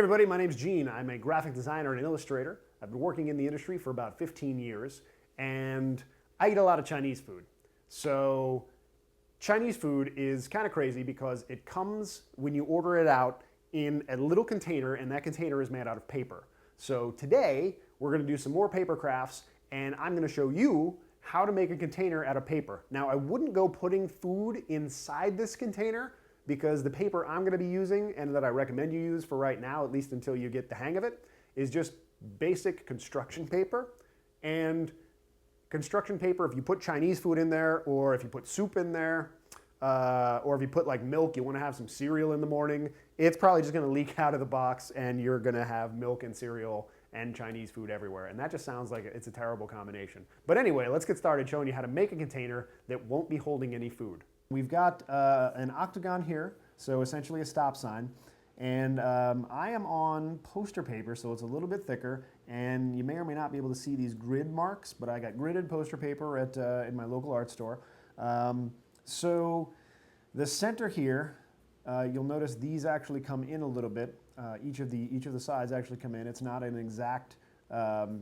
everybody, my name's Gene. I'm a graphic designer and an illustrator. I've been working in the industry for about 15 years, and I eat a lot of Chinese food. So Chinese food is kind of crazy because it comes, when you order it out, in a little container, and that container is made out of paper. So today, we're gonna do some more paper crafts, and I'm gonna show you how to make a container out of paper. Now, I wouldn't go putting food inside this container because the paper I'm gonna be using, and that I recommend you use for right now, at least until you get the hang of it, is just basic construction paper. And construction paper, if you put Chinese food in there, or if you put soup in there, or if you put like milk, you want to have some cereal in the morning, it's probably just going to leak out of the box and you're going to have milk and cereal and Chinese food everywhere. And that just sounds like it's a terrible combination. But anyway, let's get started showing you how to make a container that won't be holding any food. We've got an octagon here, so essentially a stop sign. And I am on poster paper, so it's a little bit thicker, and you may or may not be able to see these grid marks, but I got gridded poster paper at in my local art store. So the center here, you'll notice these actually come in a little bit. Each of the sides actually come in. It's not an exact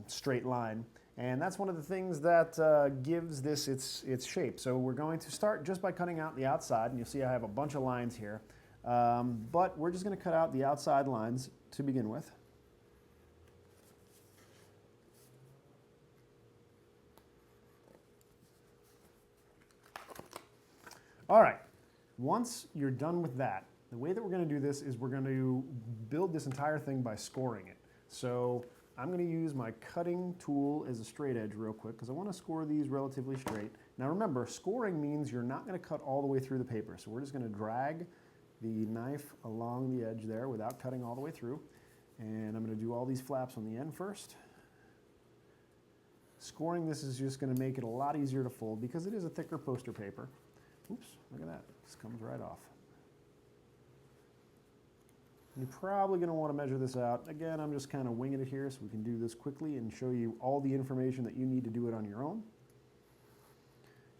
straight line, and that's one of the things that gives this its shape. So we're going to start just by cutting out the outside, and you'll see I have a bunch of lines here. But we're just going to cut out the outside lines to begin with. All right, once you're done with that, the way that we're going to do this is we're going to build this entire thing by scoring it. So I'm going to use my cutting tool as a straight edge real quick because I want to score these relatively straight. Now remember, scoring means you're not going to cut all the way through the paper. So we're just going to drag the knife along the edge there without cutting all the way through. And I'm going to do all these flaps on the end first. Scoring this is just going to make it a lot easier to fold because it is a thicker poster paper. Oops, look at that, this comes right off. You're probably going to want to measure this out. Again, I'm just kind of winging it here so we can do this quickly and show you all the information that you need to do it on your own.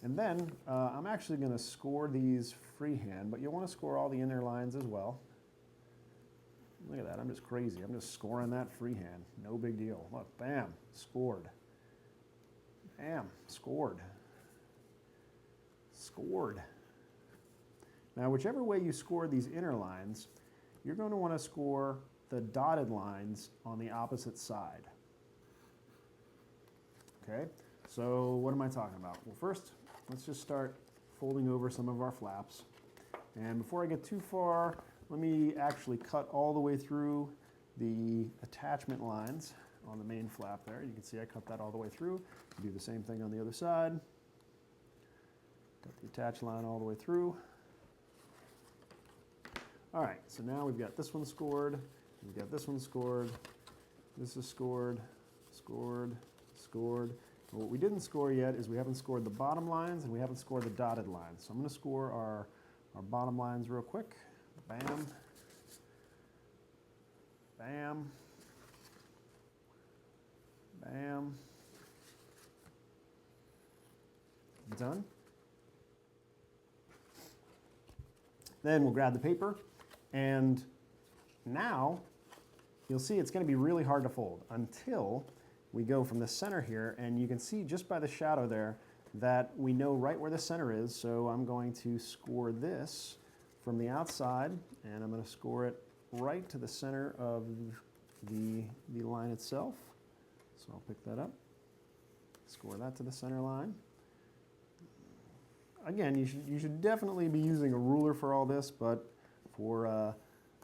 And then I'm actually going to score these freehand, but you'll want to score all the inner lines as well. Look at that, I'm just crazy. I'm just scoring that freehand. No big deal. Look, bam, scored. Bam, scored. Scored. Now, whichever way you score these inner lines, you're going to want to score the dotted lines on the opposite side. Okay, so what am I talking about? Well, first, let's just start folding over some of our flaps. And before I get too far, let me actually cut all the way through the attachment lines on the main flap there. You can see I cut that all the way through. Do the same thing on the other side. Cut the attach line all the way through. All right, so now we've got this one scored, we've got this one scored, this is scored, scored, scored. And what we didn't score yet is we haven't scored the bottom lines and we haven't scored the dotted lines. So I'm going to score our bottom lines real quick. Bam, bam, bam. Done. Then we'll grab the paper, and now you'll see it's going to be really hard to fold until we go from the center here, and you can see just by the shadow there that we know right where the center is. So I'm going to score this from the outside, and I'm going to score it right to the center of the line itself. So I'll pick that up, score that to the center line. Again, you should definitely be using a ruler for all this, but for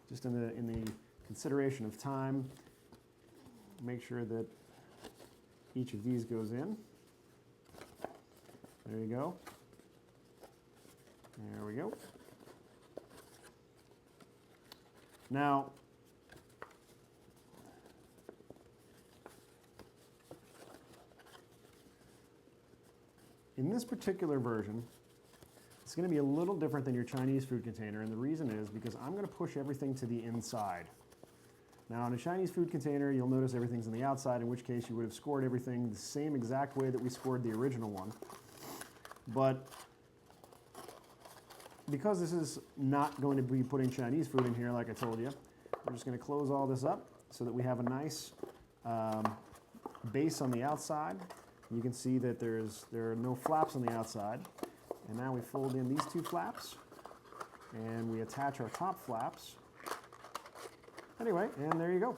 just in the consideration of time, make sure that each of these goes in. There you go. There we go. Now, in this particular version, it's going to be a little different than your Chinese food container, and the reason is because I'm going to push everything to the inside. Now, in a Chinese food container, you'll notice everything's on the outside, in which case you would have scored everything the same exact way that we scored the original one. But because this is not going to be putting Chinese food in here, like I told you, we're just going to close all this up so that we have a nice base on the outside. You can see that there are no flaps on the outside. And now we fold in these two flaps and we attach our top flaps. Anyway, and there you go.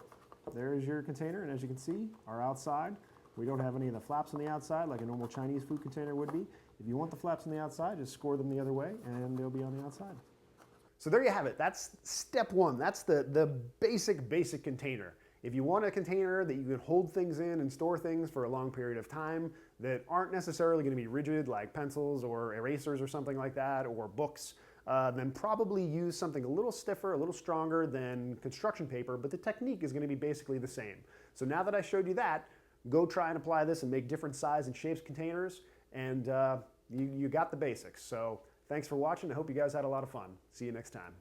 There's your container, and as you can see, our outside, we don't have any of the flaps on the outside like a normal Chinese food container would be. If you want the flaps on the outside, just score them the other way and they'll be on the outside. So there you have it. That's step one. That's the basic container. If you want a container that you can hold things in and store things for a long period of time that aren't necessarily going to be rigid like pencils or erasers or something like that, or books, then probably use something a little stiffer, a little stronger than construction paper, but the technique is going to be basically the same. So now that I showed you that, go try and apply this and make different size and shapes containers, and you got the basics. So thanks for watching. I hope you guys had a lot of fun. See you next time.